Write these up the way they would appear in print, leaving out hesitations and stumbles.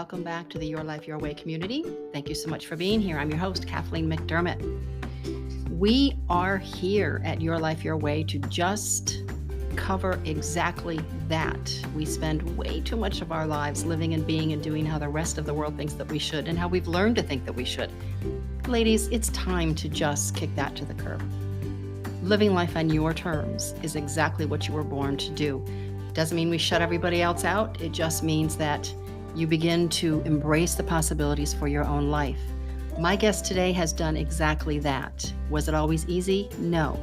welcome back to the Your Life, Your Way community. Thank you so much for being here. I'm your host, Kathleen McDermott. We are here at Your Life, Your Way to just cover exactly that. We spend way too much of our lives living and being and doing how the rest of the world thinks that we should and how we've learned to think that we should. Ladies, it's time to just kick that to the curb. Living life on your terms is exactly what you were born to do. Doesn't mean we shut everybody else out. It just means that you begin to embrace the possibilities for your own life. My guest today has done exactly that. Was it always easy? No.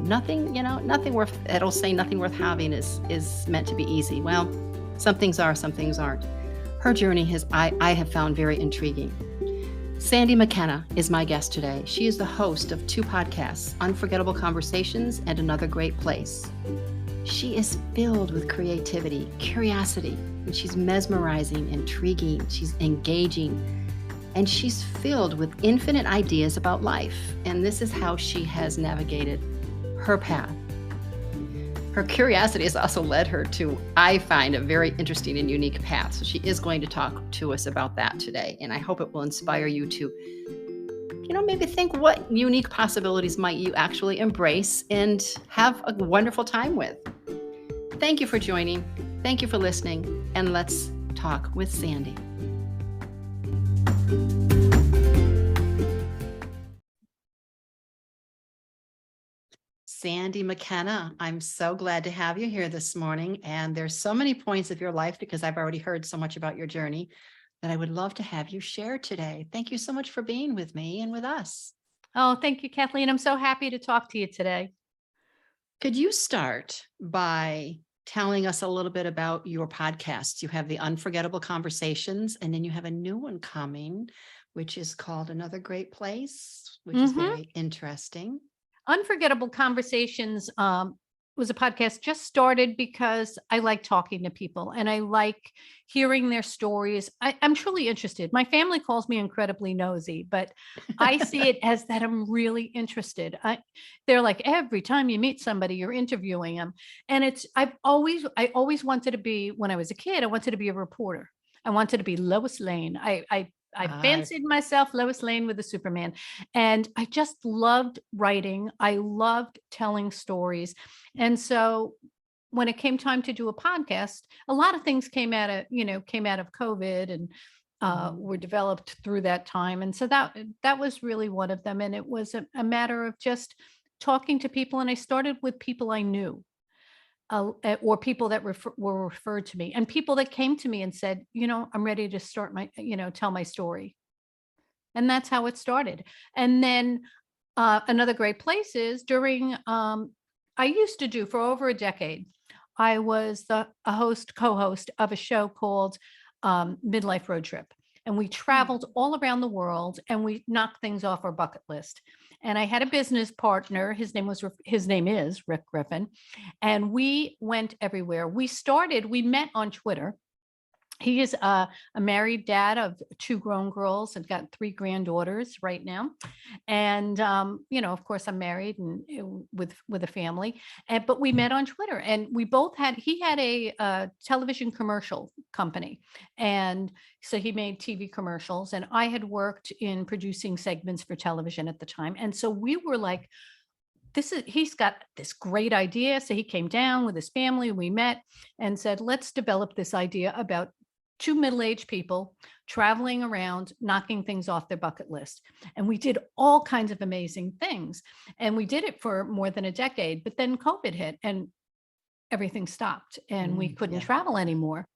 Nothing worth, it'll say nothing worth having is meant to be easy. Well, some things are, some things aren't. Her journey I have found very intriguing. Sandi McKenna is my guest today. She is the host of 2 podcasts, Unforgettable Conversations and Another Great Place. She is filled with creativity, curiosity, and she's mesmerizing, intriguing, she's engaging, and she's filled with infinite ideas about life. And this is how she has navigated her path. Her curiosity has also led her to, I find, a very interesting and unique path. So she is going to talk to us about that today. And I hope it will inspire you to, maybe think what unique possibilities might you actually embrace and have a wonderful time with. Thank you for joining. Thank you for listening. And let's talk with Sandi. Sandi McKenna, I'm so glad to have you here this morning. And there's so many points of your life, because I've already heard so much about your journey, that I would love to have you share today. Thank you so much for being with me and with us. Oh, thank you, Kathleen. I'm so happy to talk to you today. Could you start by telling us a little bit about your podcast? You have the Unforgettable Conversations, and then you have a new one coming, which is called Another Great Place, which is very interesting. Unforgettable Conversations was a podcast just started because I like talking to people and I like hearing their stories. I'm truly interested. My family calls me incredibly nosy, but I see it as that I'm really interested. They're like, every time you meet somebody, you're interviewing them. And I always wanted to be, when I was a kid, I wanted to be a reporter. I wanted to be Lois Lane. I fancied myself Lois Lane with the Superman, and I just loved writing. I loved telling stories. And so when it came time to do a podcast, a lot of things came out of COVID and were developed through that time. And so that was really one of them. And it was a matter of just talking to people. And I started with people I knew. Or people that were referred to me, and people that came to me and said, I'm ready to start tell my story. And that's how it started. And then Another Great Place is I used to do for over a decade. I was a co-host of a show called Midlife Road Trip. And we traveled all around the world and we knocked things off our bucket list. And I had a business partner. His name is Rick Griffin. And we went everywhere. We met on Twitter. He is a married dad of 2 grown girls and got 3 granddaughters right now. And, of course, I'm married and with a family. But we met on Twitter, and he had a television commercial company. And so he made TV commercials, and I had worked in producing segments for television at the time. And so we were like, he's got this great idea. So he came down with his family. We met and said, let's develop this idea about 2 middle-aged people traveling around, knocking things off their bucket list. And we did all kinds of amazing things. And we did it for more than a decade, but then COVID hit and everything stopped and we couldn't travel anymore.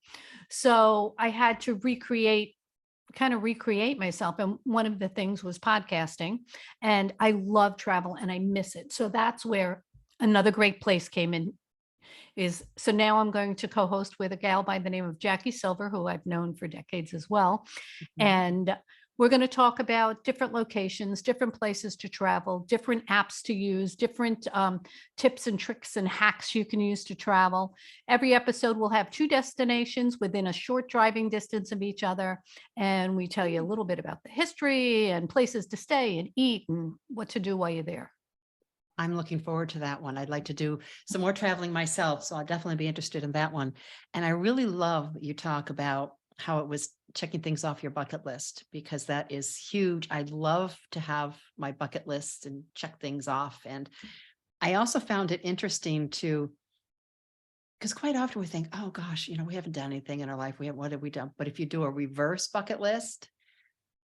So I had to recreate myself. And one of the things was podcasting, and I love travel and I miss it. So that's where Another Great Place came in. So now I'm going to co-host with a gal by the name of Jackie Silver, who I've known for decades as well. And we're going to talk about different locations, different places to travel, different apps to use, different tips and tricks and hacks you can use to travel. Every episode will have 2 destinations within a short driving distance of each other. And we tell you a little bit about the history and places to stay and eat and what to do while you're there. I'm looking forward to that one. I'd like to do some more traveling myself, so I'll definitely be interested in that one. And I really love that you talk about how it was checking things off your bucket list, because that is huge. I love to have my bucket list and check things off. And I also found it interesting to, because quite often we think, oh gosh, we haven't done anything in our life. What have we done? But if you do a reverse bucket list,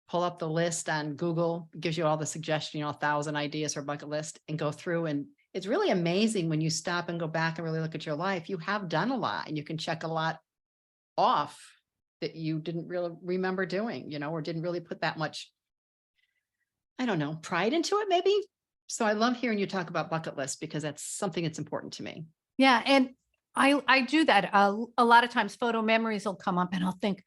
pull up the list on Google, it gives you all the suggestion, 1,000 ideas for bucket list, and go through. And it's really amazing when you stop and go back and really look at your life. You have done a lot, and you can check a lot off that you didn't really remember doing, or didn't really put that much, I don't know, pride into it maybe. So I love hearing you talk about bucket lists, because that's something that's important to me. Yeah. And I do that. A lot of times photo memories will come up and I'll think,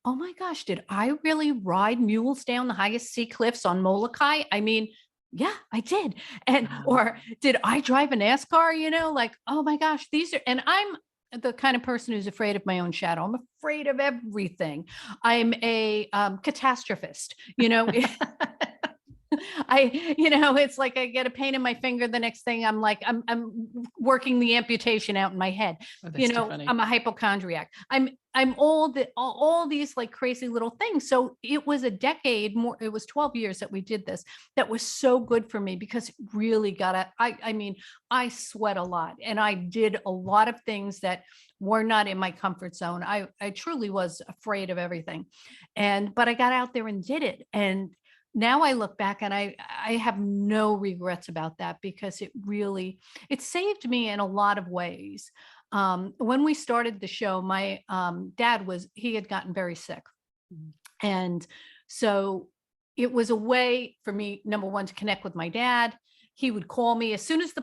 oh my gosh, did I really ride mules down the highest sea cliffs on Molokai? I mean, yeah, I did. And, Wow. or did I drive a NASCAR, like, oh my gosh, and I'm the kind of person who's afraid of my own shadow. I'm afraid of everything. I'm a catastrophist, it's like I get a pain in my finger. The next thing I'm like, I'm working the amputation out in my head. Oh, that's too funny. I'm a hypochondriac. I'm all these like crazy little things. So it was a decade more. It was 12 years that we did this. That was so good for me, because it really I sweat a lot, and I did a lot of things that were not in my comfort zone. I truly was afraid of everything. But I got out there and did it. And now I look back and I have no regrets about that, because it saved me in a lot of ways. When we started the show, my dad he had gotten very sick. Mm-hmm. And so it was a way for me, number one, to connect with my dad. He would call me as soon as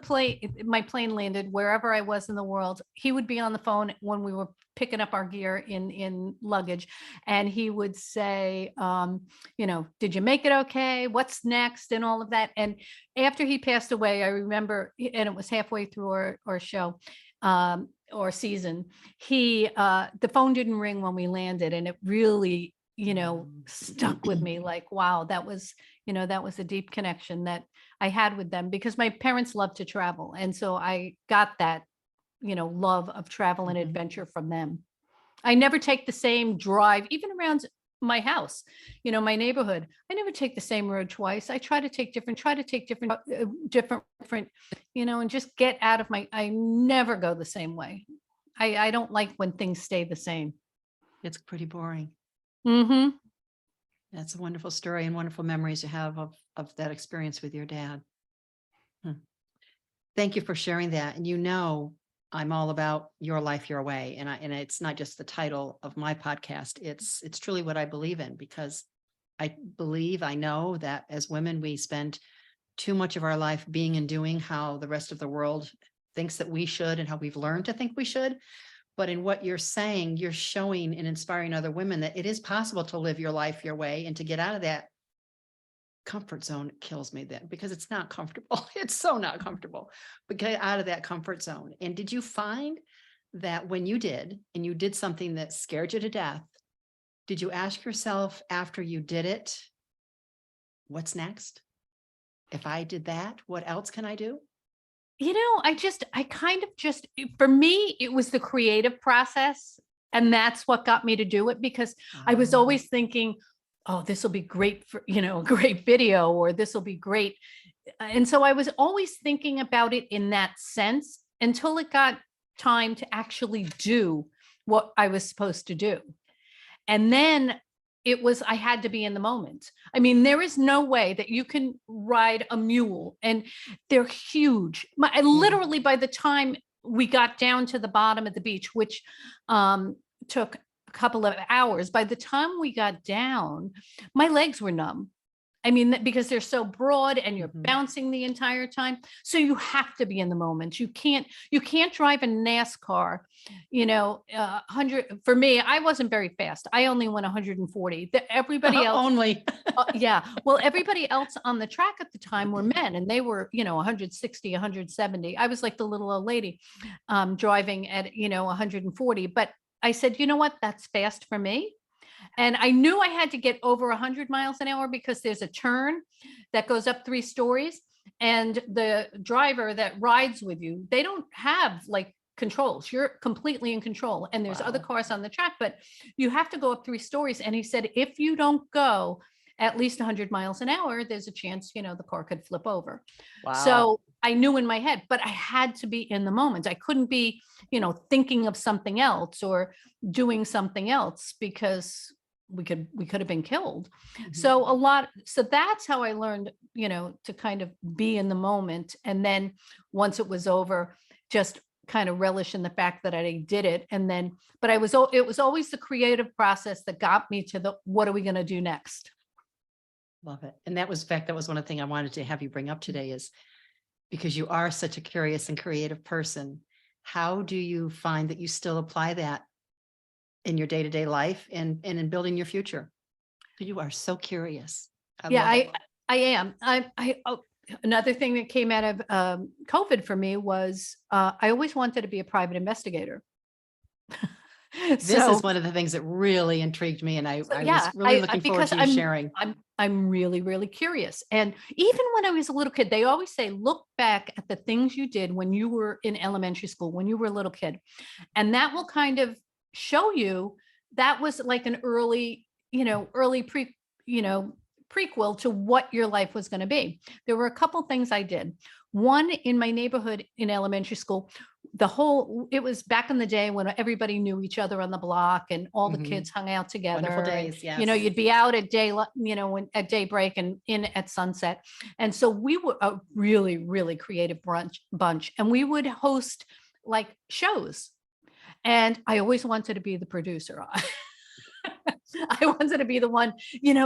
my plane landed, wherever I was in the world. He would be on the phone when we were picking up our gear in luggage. And he would say, did you make it okay? What's next? And all of that. And after he passed away, I remember, and it was halfway through our show, or season, the phone didn't ring when we landed. And it really, stuck with me, like, wow, that was a deep connection that I had with them, because my parents loved to travel. And so I got that, love of travel and adventure from them. I never take the same drive, even around my house, my neighborhood. I never take the same road twice. I try to take different, and just get out of I never go the same way. I don't like when things stay the same. It's pretty boring. Mm-hmm. That's a wonderful story and wonderful memories you have of that experience with your dad. Thank you for sharing that. And I'm all about your life, your way. And it's not just the title of my podcast. It's truly what I believe in, because I know that as women, we spend too much of our life being and doing how the rest of the world thinks that we should, and how we've learned to think we should. But in what you're saying, you're showing and inspiring other women that it is possible to live your life your way, and to get out of that comfort zone. It kills me then, because it's not comfortable. It's so not comfortable, but get out of that comfort zone. And did you find that when you did something that scared you to death, did you ask yourself after you did it, what's next? If I did that, what else can I do? For me, it was the creative process. And that's what got me to do it, because I was always thinking, oh, this will be great for, a great video, or this will be great. And so I was always thinking about it in that sense, until it got time to actually do what I was supposed to do. And then I had to be in the moment. I mean, there is no way that you can ride a mule, and they're huge. Literally, by the time we got down to the bottom of the beach, which took a couple of hours, by the time we got down, my legs were numb. I mean, because they're so broad and you're bouncing the entire time. So you have to be in the moment. You can't drive a NASCAR, 100. For me, I wasn't very fast. I only went 140. Everybody else only. yeah. Well, everybody else on the track at the time were men, and they were, 160, 170. I was like the little old lady driving at, 140. But I said, you know what? That's fast for me. And I knew I had to get over 100 miles an hour, because there's a turn that goes up 3 stories, and the driver that rides with you, they don't have like controls. You're completely in control. And there's other cars on the track, but you have to go up 3 stories. And he said, if you don't go at least 100 miles an hour, there's a chance, the car could flip over. Wow. So I knew in my head, but I had to be in the moment. I couldn't be, thinking of something else or doing something else, because we could have been killed. Mhm. So that's how I learned, to kind of be in the moment. And then once it was over, just kind of relish in the fact that I did it. And then, but it was always the creative process that got me to what are we going to do next? Love it. And that was one of the things I wanted to have you bring up today, is because you are such a curious and creative person. How do you find that you still apply that in your day-to-day life and in building your future? You are so curious. I am. Another thing that came out of COVID for me was I always wanted to be a private investigator. This is one of the things that really intrigued me, and I was really looking forward to you sharing. I'm really, really curious. And even when I was a little kid, they always say, look back at the things you did when you were in elementary school, when you were a little kid, and that will kind of show you that was like an early prequel to what your life was going to be. There were a couple things I did. One, in my neighborhood in elementary school, it was back in the day when everybody knew each other on the block and all the kids hung out together. Wonderful days, yes. You'd be out at at daybreak and in at sunset. And so we were a really, really creative bunch, and we would host like shows. And I always wanted to be the producer. I wanted to be the one,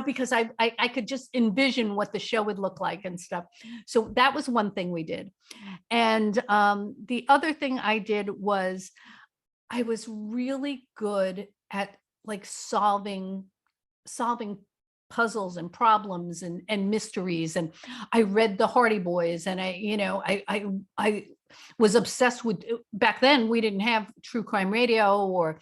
because I could just envision what the show would look like and stuff. So that was one thing we did. And the other thing I did was I was really good at like solving puzzles and problems and mysteries. And I read the Hardy Boys, and I was obsessed with, back then we didn't have true crime radio or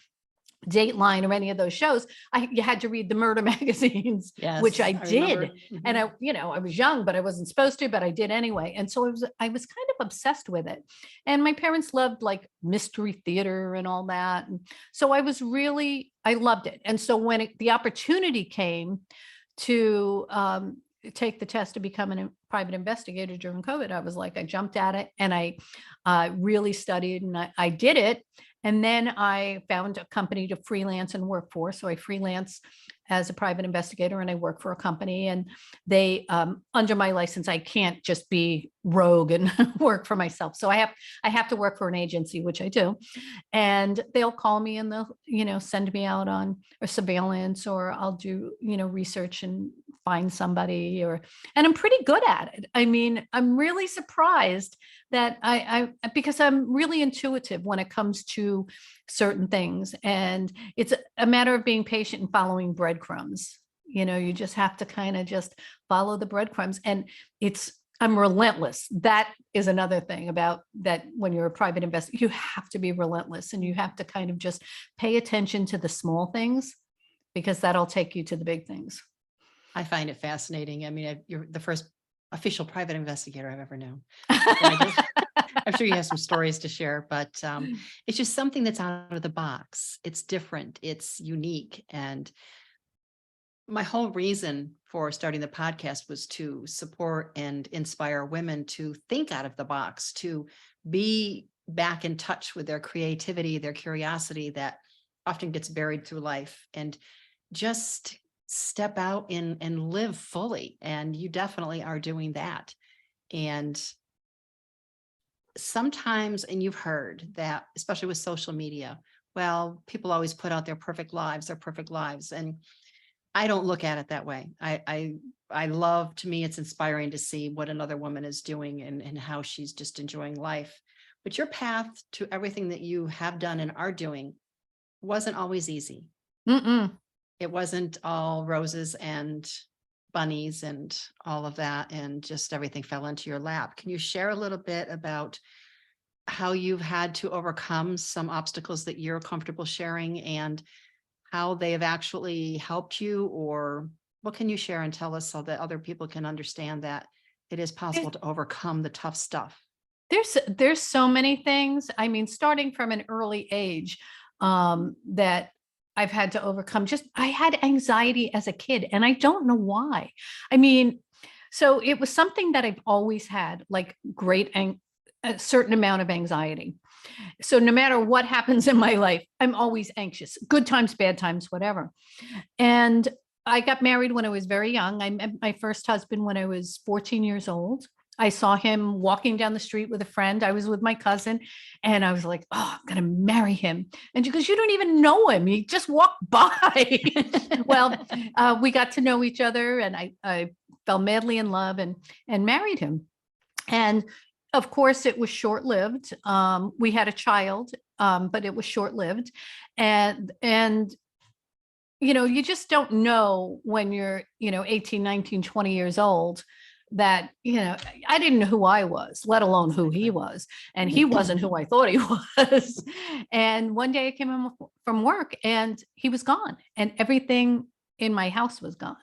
Dateline or any of those shows. You had to read the murder magazines, yes, which I did. Mm-hmm. And I was young, but I wasn't supposed to, but I did anyway. And so I was kind of obsessed with it. And my parents loved like mystery theater and all that. And so I loved it. And so when the opportunity came to take the test to become a private investigator during COVID, I was like, I jumped at it, and I really studied, and I did it. And then I found a company to freelance and work for. So I freelance as a private investigator, and I work for a company, and they, under my license, I can't just be rogue and work for myself. So I have to work for an agency, which I do. And they'll call me and they'll, send me out on a surveillance, or I'll do, research and find somebody, and I'm pretty good at it. I mean, I'm really surprised that because I'm really intuitive when it comes to certain things, and it's a matter of being patient and following breadcrumbs. You just have to kind of just follow the breadcrumbs, and I'm relentless. That is another thing about that. When you're a private investigator, you have to be relentless, and you have to kind of just pay attention to the small things, because that'll take you to the big things. I find it fascinating. I mean, you're the first official private investigator I've ever known. I'm sure you have some stories to share, but it's just something that's out of the box. It's different. It's unique. And my whole reason for starting the podcast was to support and inspire women to think out of the box, to be back in touch with their creativity, their curiosity that often gets buried through life, and just step out and live fully. And you definitely are doing that. And sometimes, and you've heard that, especially with social media, well, people always put out their perfect lives. And I don't look at it that way. I love, to me, it's inspiring to see what another woman is doing and how she's just enjoying life. But your path to everything that you have done and are doing wasn't always easy. It wasn't all roses and bunnies and all of that, and just everything fell into your lap. Can you share a little bit about how you've had to overcome some obstacles that you're comfortable sharing, and how they have actually helped you? Or what can you share and tell us so that other people can understand that it is possible to overcome the tough stuff? There's so many things. I mean, starting from an early age, that I've had to overcome. Just I had anxiety as a kid, and I don't know why. I mean, so it was something that I've always had, like a certain amount of anxiety. So no matter what happens in my life, I'm always anxious, good times, bad times, whatever. And I got married when I was very young. I met my first husband when I was 14 years old. I saw him walking down the street with a friend. I was with my cousin, and I was like, oh, I'm going to marry him. And she goes, you don't even know him. He just walked by. Well, we got to know each other, and I fell madly in love and married him. And of course, it was short-lived. We had a child, but it was short-lived. And you just don't know when you're, 18, 19, 20 years old that, I didn't know who I was, let alone who he was. And he wasn't who I thought he was. And one day I came home from work and he was gone, and everything in my house was gone.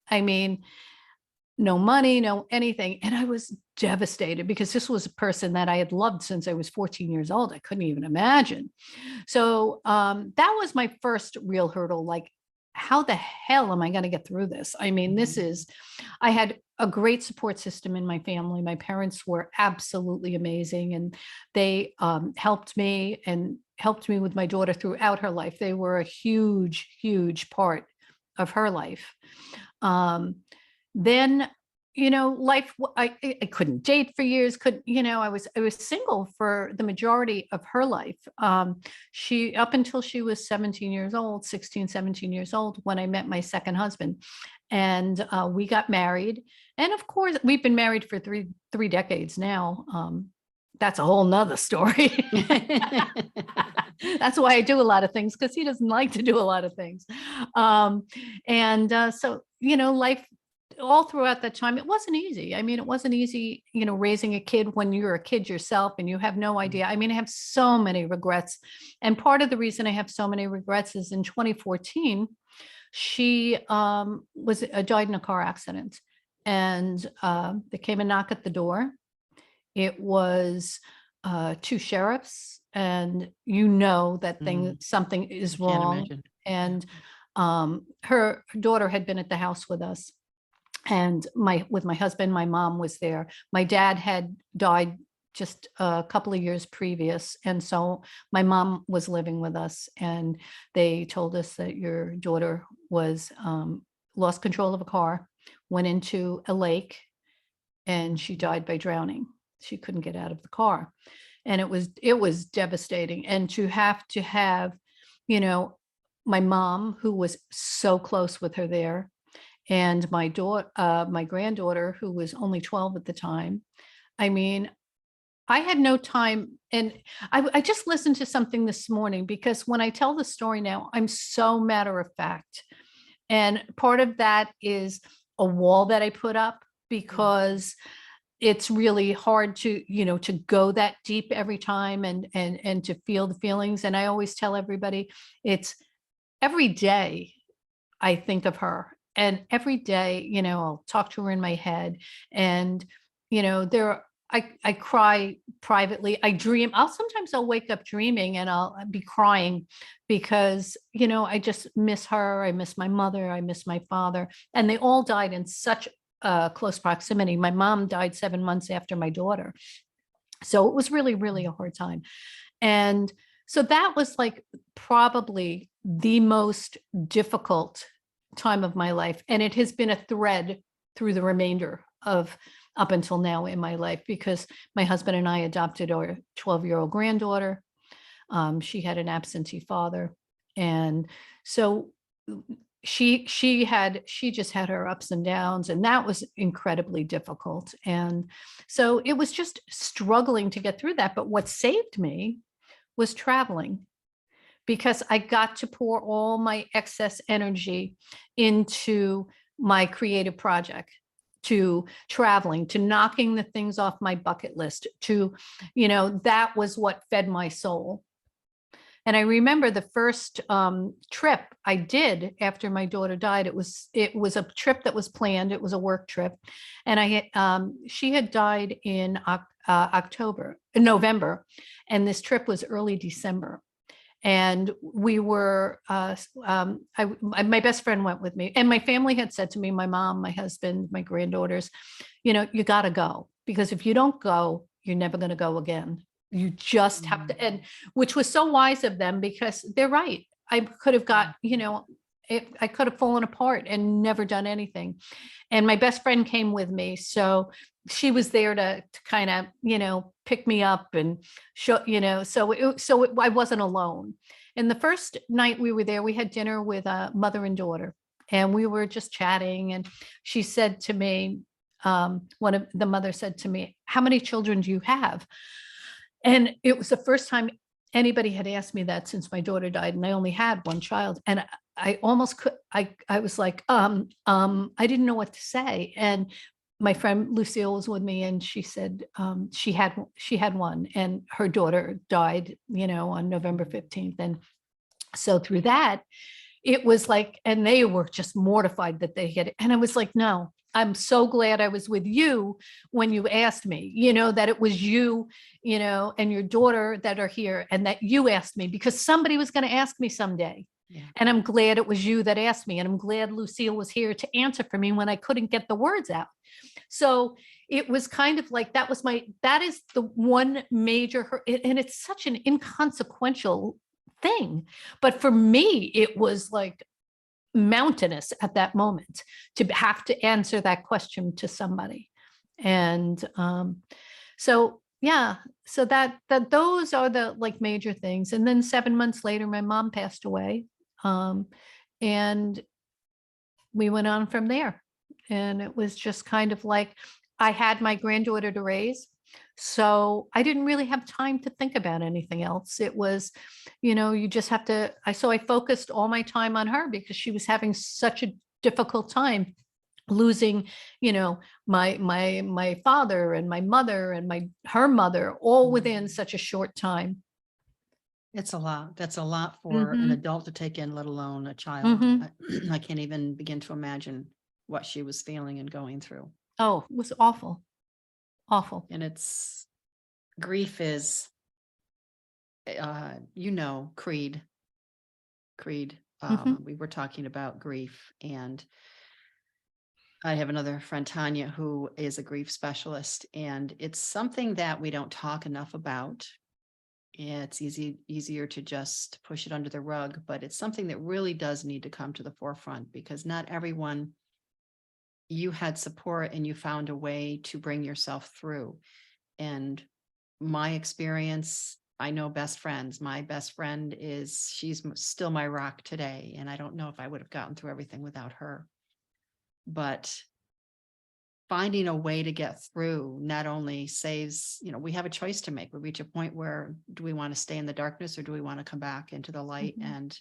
I mean, no money, no anything. And I was devastated because this was a person that I had loved since I was 14 years old. I couldn't even imagine. So that was my first real hurdle. Like, how the hell am I going to get through this? I mean, I had a great support system in my family. My parents were absolutely amazing, and they helped me with my daughter throughout her life. They were a huge, huge part of her life. Then, life, I couldn't date for years. I was single for the majority of her life. Up until she was 17 years old, 16, 17 years old, when I met my second husband, and we got married. And of course, we've been married for three decades now. That's a whole nother story. That's why I do a lot of things, because he doesn't like to do a lot of things. So, life all throughout that time, it wasn't easy. I mean, it wasn't easy, raising a kid when you're a kid yourself and you have no idea. I mean, I have so many regrets. And part of the reason I have so many regrets is in 2014, she died in a car accident. And there came a knock at the door. It was two sheriffs, and that something is wrong. And her daughter had been at the house with us. And with my husband, my mom was there. My dad had died just a couple of years previous. And so my mom was living with us, and they told us that your daughter was lost control of a car, went into a lake, and she died by drowning. She couldn't get out of the car. And it was devastating. And to have, my mom, who was so close with her there, and my granddaughter, who was only 12 at the time. I mean, I had no time. And I just listened to something this morning, because when I tell the story now, I'm so matter of fact. And part of that is a wall that I put up, because it's really hard to go that deep every time and to feel the feelings. And I always tell everybody, it's every day I think of her. And every day, I'll talk to her in my head, and, I cry privately. I dream. Sometimes I'll wake up dreaming, and I'll be crying because, I just miss her. I miss my mother. I miss my father. And they all died in such close proximity. My mom died 7 months after my daughter. So it was really, really a hard time. And so that was like probably the most difficult time of my life. And it has been a thread through the remainder of up until now in my life, because my husband and I adopted our 12-year-old granddaughter. She had an absentee father. And so she just had her ups and downs, and that was incredibly difficult. And so it was just struggling to get through that. But what saved me was traveling, because I got to pour all my excess energy into my creative project, to traveling, to knocking the things off my bucket list, that was what fed my soul. And I remember the first trip I did after my daughter died. It was a trip that was planned. It was a work trip, and she had died in November, and this trip was early December. And we were, my best friend went with me, and my family had said to me, my mom, my husband, my granddaughters, you got to go, because if you don't go, you're never going to go again. You just have to, and which was so wise of them, because they're right. I could have got, I could have fallen apart and never done anything. And my best friend came with me. So she was there to kind of, pick me up and show, I wasn't alone. And the first night we were there, we had dinner with a mother and daughter, and we were just chatting. And she said to me, one of the mother said to me, "How many children do you have?" And it was the first time anybody had asked me that since my daughter died, and I only had one child. And I almost could, I was like, I didn't know what to say. And my friend Lucille was with me, and she said she had one, and her daughter died, on November 15th. And so through that, it was like, and they were just mortified that they had it. And I was like, no, I'm so glad I was with you when you asked me, that it was you, and your daughter that are here, and that you asked me, because somebody was going to ask me someday. Yeah. And I'm glad it was you that asked me. And I'm glad Lucille was here to answer for me when I couldn't get the words out. So it was kind of like, that is the one major, and it's such an inconsequential thing. But for me, it was like mountainous at that moment to have to answer that question to somebody. And so that those are the like major things. And then 7 months later, my mom passed away. And we went on from there. And it was just kind of like, I had my granddaughter to raise, so I didn't really have time to think about anything else. It was, you just have to, so I focused all my time on her, because she was having such a difficult time losing, my father and my mother and her mother all within such a short time. It's a lot. That's a lot for an adult to take in, let alone a child. I can't even begin to imagine what she was feeling and going through. Oh, it was awful. Awful. And grief is, Creed. We were talking about grief, and I have another friend, Tanya, who is a grief specialist, and it's something that we don't talk enough about. It's easier to just push it under the rug, but it's something that really does need to come to the forefront, because not everyone, you had support and you found a way to bring yourself through. And my experience, I know best friends. My best friend she's still my rock today. And I don't know if I would have gotten through everything without her. But finding a way to get through not only saves, we have a choice to make. We reach a point where, do we want to stay in the darkness, or do we want to come back into the light and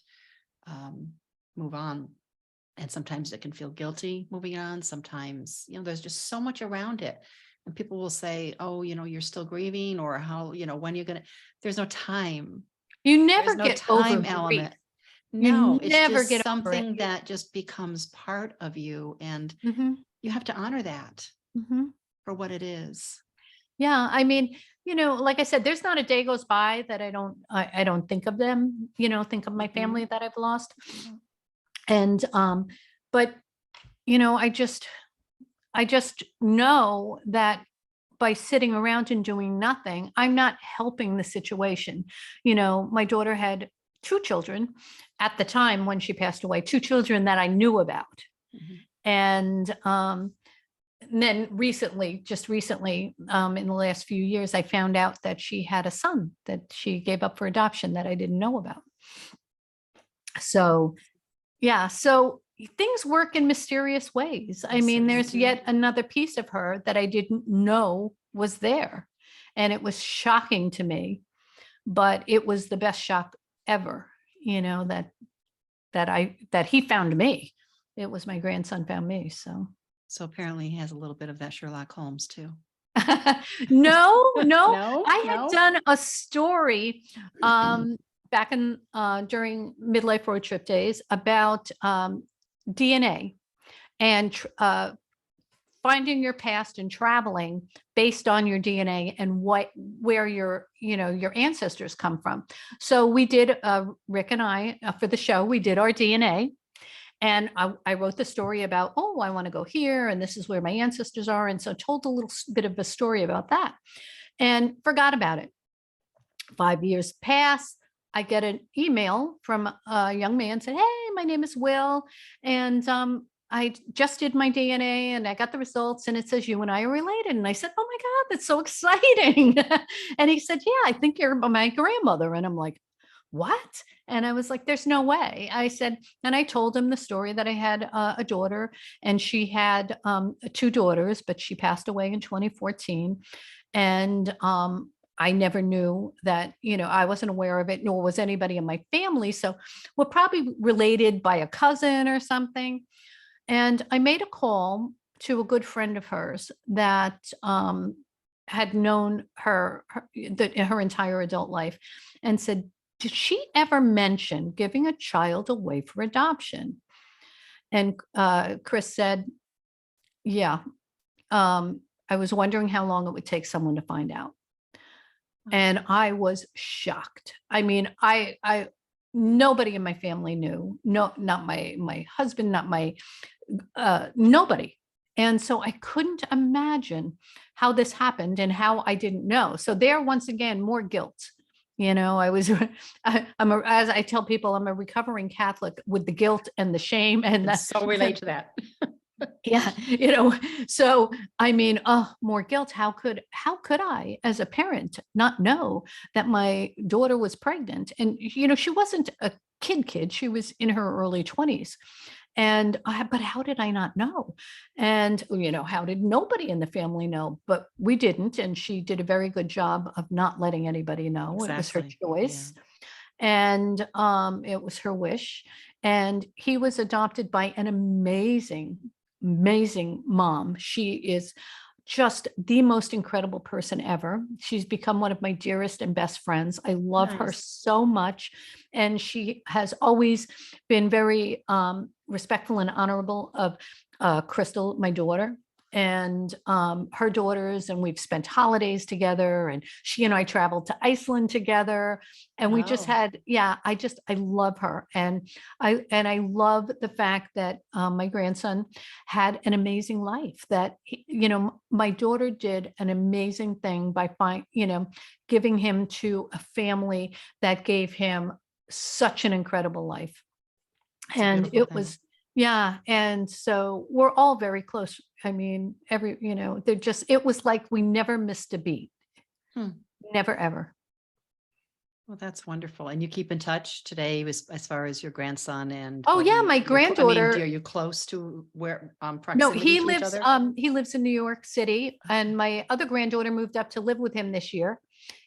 move on? And sometimes it can feel guilty moving on. Sometimes, there's just so much around it. And people will say, oh, you're still grieving, or how, when you're going to, there's no time. You never get time over element. grief. No, it's just something that just becomes part of you. And you have to honor that for what it is. Yeah. I mean, like I said, there's not a day goes by that I don't think of them, think of my family that I've lost. And, but, I just know that by sitting around and doing nothing, I'm not helping the situation. My daughter had 2 children at the time when she passed away, 2 children that I knew about. And then just recently, in the last few years, I found out that she had a son that she gave up for adoption that I didn't know about. So, yeah. So things work in mysterious ways. I mean, there's yet another piece of her that I didn't know was there. And it was shocking to me, but it was the best shock ever, that he found me. It was my grandson found me. So apparently he has a little bit of that Sherlock Holmes too. No. I had done a story back in during midlife road trip days about DNA and finding your past and traveling based on your DNA and where your ancestors come from. So we did, Rick and I, for the show, we did our DNA. And I wrote the story about, oh, I want to go here, and this is where my ancestors are. And so told a little bit of a story about that and forgot about it. 5 years pass. I get an email from a young man said, hey, my name is Will. And I just did my DNA and I got the results and it says you and I are related. And I said, oh my God, that's so exciting. And he said, yeah, I think you're my grandmother. And I'm like, what? And I was like, there's no way. I said, and I told him the story that I had a daughter and she had 2 daughters, but she passed away in 2014. And I never knew that, I wasn't aware of it, nor was anybody in my family. So we're probably related by a cousin or something. And I made a call to a good friend of hers that had known her entire adult life and said, did she ever mention giving a child away for adoption? And Chris said, yeah. I was wondering how long it would take someone to find out. And I was shocked. I mean, I nobody in my family knew. No, not my husband, not my nobody. And so I couldn't imagine how this happened and how I didn't know. So there, once again, more guilt. I was, as I tell people, I'm a recovering Catholic with the guilt and the shame and so relate to that. Yeah. So, I mean, more guilt. How could I, as a parent, not know that my daughter was pregnant? And, she wasn't a kid. She was in her early 20s. And, but how did I not know? And, how did nobody in the family know? But we didn't. And she did a very good job of not letting anybody know. Exactly. It was her choice. Yeah. And it was her wish. And he was adopted by an amazing mom. She is just the most incredible person ever. She's become one of my dearest and best friends. I love her so much. And she has always been very respectful and honorable of Crystal, my daughter, and her daughters. And we've spent holidays together. And she and I traveled to Iceland together. And we just had, I love her. And I love the fact that my grandson had an amazing life, that, my daughter did an amazing thing by giving him to a family that gave him such an incredible life. And it was, and so we're all very close. I mean, it was like we never missed a beat. Never, ever. Well, that's wonderful. And you keep in touch today as far as your grandson and my granddaughter. are you close to where proximity No, he to lives each other? He lives in New York City, and my other granddaughter moved up to live with him this year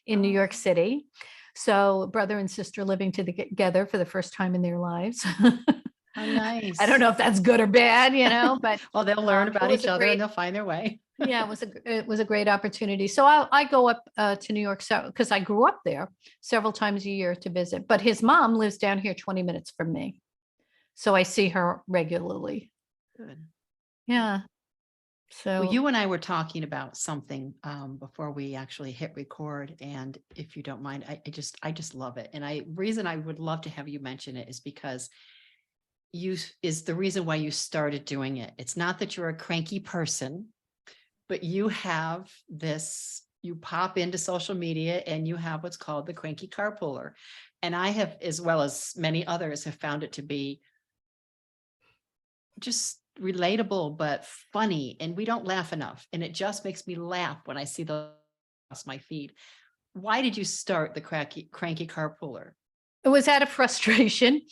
in New York City. So brother and sister living together for the first time in their lives. Oh, nice. I don't know if that's good or bad, but well, they'll learn about each other and they'll find their way. Yeah, it was a great opportunity. So I go up to New York because I grew up there several times a year to visit. But his mom lives down here 20 minutes from me, so I see her regularly. Good. Yeah. So you and I were talking about something before we actually hit record, and if you don't mind, I just love it. And reason I would love to have you mention it is because is the reason why you started doing it. It's not that you're a cranky person, but you have this, you pop into social media and you have what's called the cranky carpooler. And I have, as well as many others, have found it to be just relatable, but funny. And we don't laugh enough. And it just makes me laugh when I see those across my feed. Why did you start the cranky carpooler? It was out of frustration.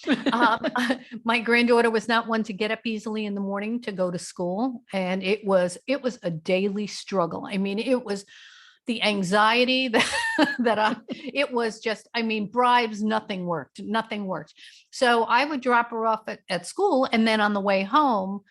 My granddaughter was not one to get up easily in the morning to go to school. And it was a daily struggle. I mean, it was the anxiety it was just, bribes, nothing worked. So I would drop her off at school. And then on the way home,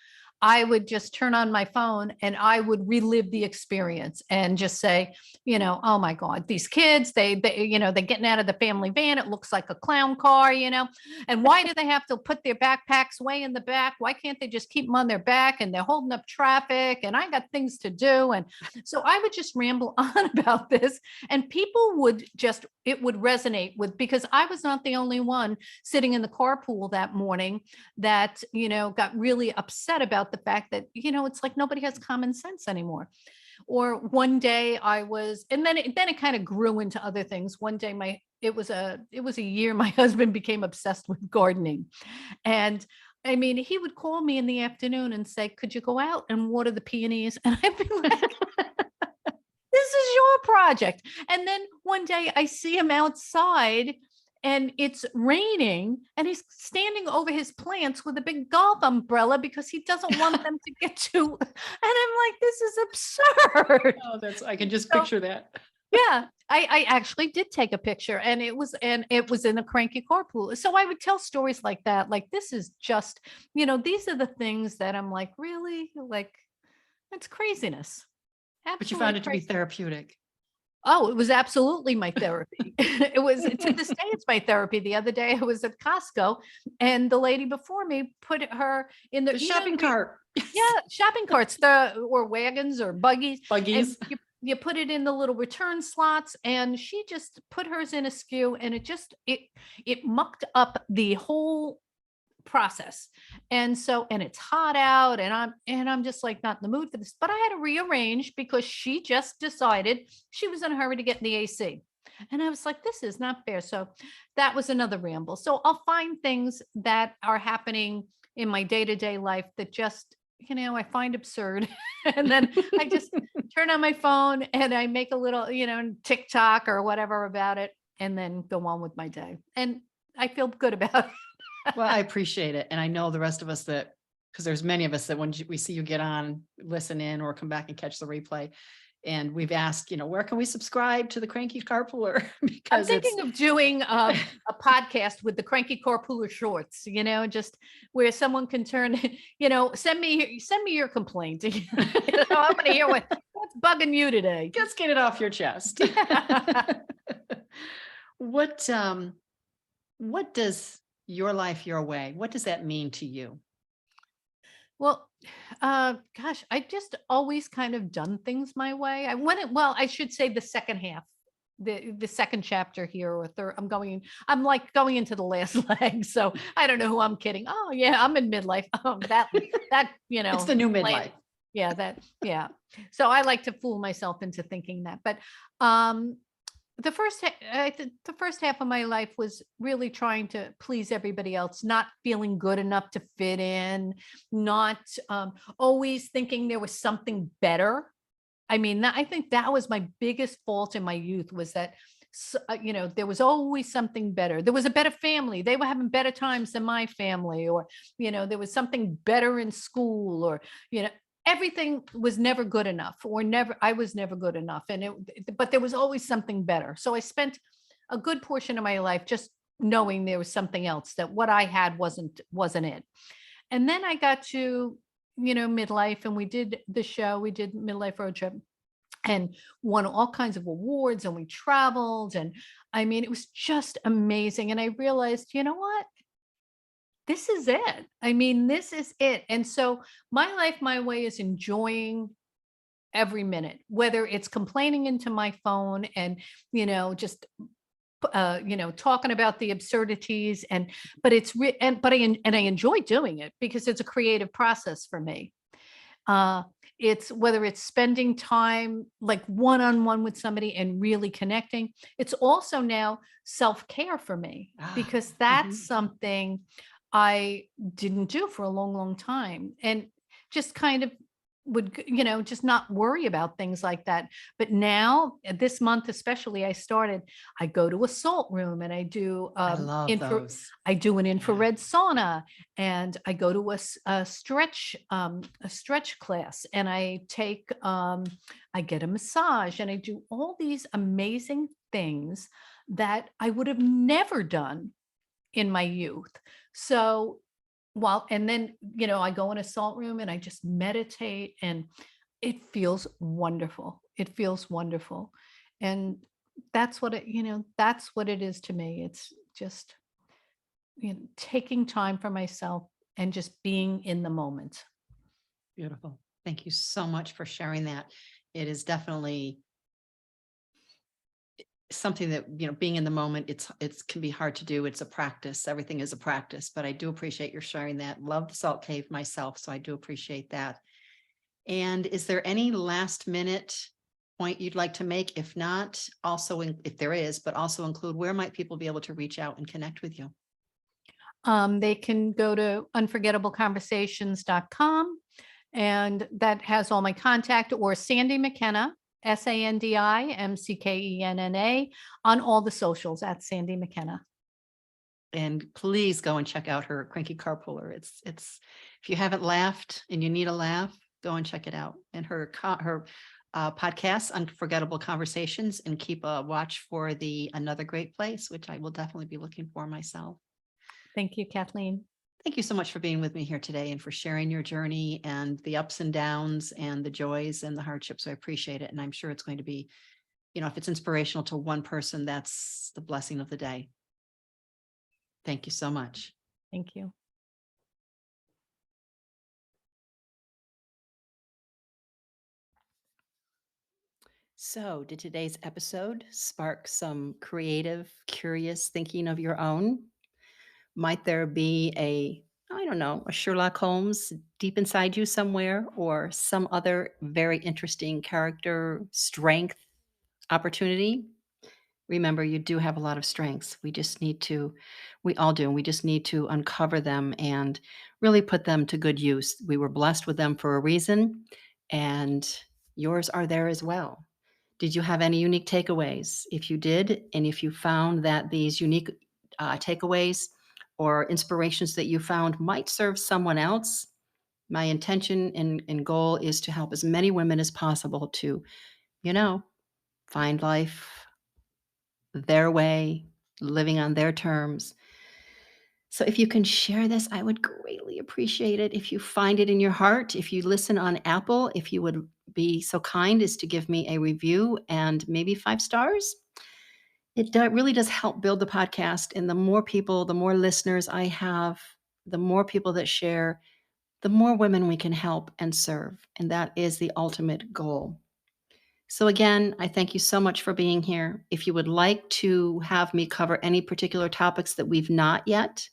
I would just turn on my phone and I would relive the experience and just say, oh my God, these kids, they're getting out of the family van. It looks like a clown car, and why do they have to put their backpacks way in the back? Why can't they just keep them on their back? And they're holding up traffic and I got things to do. And so I would just ramble on about this, and people it would resonate with, because I was not the only one sitting in the carpool that morning that, got really upset about the fact that, it's like nobody has common sense anymore. Or one day and then it kind of grew into other things. One day it was a year my husband became obsessed with gardening. And I mean, he would call me in the afternoon and say, could you go out and water the peonies? And I'd be like, this is your project. And then one day I see him outside and it's raining and he's standing over his plants with a big golf umbrella because he doesn't want them to get too, and I'm like, this is absurd. Oh, I can just picture that. Yeah, I actually did take a picture, and it was in a cranky carpool. So I would tell stories like that. Like, this is just, these are the things that I'm like, really? Like, that's craziness. Absolutely. But you found it to be therapeutic. Oh, it was absolutely my therapy. It was, to this day, it's my therapy. The other day I was at Costco and the lady before me put her in the shopping cart. Yeah, shopping carts, or wagons or buggies. Buggies. And you put it in the little return slots, and she just put hers in askew, and it mucked up the whole process. And it's hot out, and I'm just like not in the mood for this, but I had to rearrange because she just decided she was in a hurry to get in the AC. And I was like, this is not fair. So that was another ramble. So I'll find things that are happening in my day-to-day life that just, I find absurd. And then I just turn on my phone and I make a little, TikTok or whatever about it, and then go on with my day. And I feel good about it. Well, I appreciate it. And I know the rest of us because there's many of us that when we see you get on, listen in, or come back and catch the replay. And we've asked, where can we subscribe to the Cranky Carpooler? Because I'm thinking of doing a podcast with the Cranky Carpooler shorts, just where someone can turn, send me your complaint. I'm going to hear what's bugging you today. Just get it off your chest. What does your life, your way, what does that mean to you? Well, gosh, I just always kind of done things my way. I should say the second half, the second chapter here, or third. I'm like going into the last leg. So I don't know who I'm kidding. Oh yeah, I'm in midlife. Oh, that, it's the new midlife. Yeah. So I like to fool myself into thinking that, but, the first half of my life was really trying to please everybody else, not feeling good enough to fit in, not always thinking there was something better. I mean, I think that was my biggest fault in my youth, was that, there was always something better. There was a better family. They were having better times than my family, or, there was something better in school, or, everything was never good enough, I was never good enough. But there was always something better. So I spent a good portion of my life just knowing there was something else, that what I had wasn't it. And then I got to, midlife, and we did the show, we did Midlife Road Trip, and won all kinds of awards, and we traveled. And I mean, it was just amazing. And I realized, you know what? This is it. I mean, this is it. And so my life, my way is enjoying every minute, whether it's complaining into my phone and, just, talking about the absurdities, but I enjoy doing it because it's a creative process for me. It's whether it's spending time like one-on-one with somebody and really connecting. It's also now self-care for me, because that's something I didn't do for a long, long time, and just kind of would, just not worry about things like that. But now, this month especially, I go to a salt room, and I do I love those. I do an infrared sauna, and I go to a stretch class, and I get a massage, and I do all these amazing things that I would have never done in my youth. So and then, I go in a salt room and I just meditate, and it feels wonderful. It feels wonderful. And that's what it is to me. It's just, taking time for myself and just being in the moment. Beautiful. Thank you so much for sharing that. It is definitely something that, being in the moment, it's can be hard to do. It's a practice. Everything is a practice, but I do appreciate your sharing that. Love the salt cave myself, so I do appreciate that. And is there any last minute point you'd like to make? If not, also, if there is, but also include, where might people be able to reach out and connect with you? They can go to unforgettableconversations.com, and that has all my contact, or Sandi McKenna, Sandimckenna, on all the socials at Sandi McKenna. And please go and check out her Cranky Carpooler. It's if you haven't laughed and you need a laugh, go and check it out. And her podcast, Unforgettable Conversations, and keep a watch for the Another Great Place, which I will definitely be looking for myself. Thank you, Kathleen. Thank you so much for being with me here today and for sharing your journey and the ups and downs and the joys and the hardships. I appreciate it. And I'm sure it's going to be, if it's inspirational to one person, that's the blessing of the day. Thank you so much. Thank you. So, did today's episode spark some creative, curious thinking of your own? Might there be I don't know, a Sherlock Holmes deep inside you somewhere, or some other very interesting character strength opportunity? Remember, you do have a lot of strengths. We all do. We just need to uncover them and really put them to good use. We were blessed with them for a reason, and yours are there as well. Did you have any unique takeaways? If you did, and if you found that these unique takeaways or inspirations that you found might serve someone else, my intention and goal is to help as many women as possible to, find life their way, living on their terms. So if you can share this, I would greatly appreciate it. If you find it in your heart, if you listen on Apple, if you would be so kind as to give me a review and maybe 5 stars. Really does help build the podcast. And the more people, the more listeners I have, the more people that share, the more women we can help and serve. And that is the ultimate goal. So again, I thank you so much for being here. If you would like to have me cover any particular topics that we've not yet,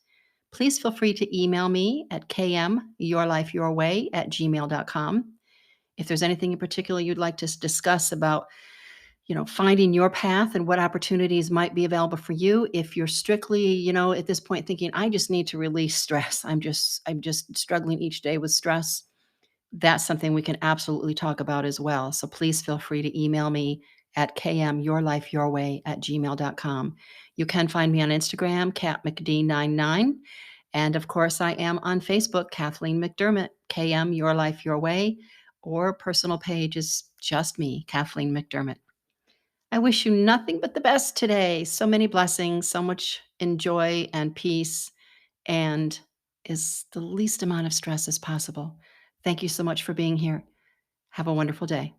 please feel free to email me at kmyourlifeyourway@gmail.com. If there's anything in particular you'd like to discuss about, finding your path and what opportunities might be available for you. If you're strictly, at this point thinking, I just need to release stress. I'm just struggling each day with stress. That's something we can absolutely talk about as well. So please feel free to email me at kmyourlifeyourway@gmail.com. You can find me on Instagram, katmcd99. And of course, I am on Facebook, Kathleen McDermott, KM Your Life Your Way, or personal page is just me, Kathleen McDermott. I wish you nothing but the best today. So many blessings, so much joy and peace, and is the least amount of stress as possible. Thank you so much for being here. Have a wonderful day.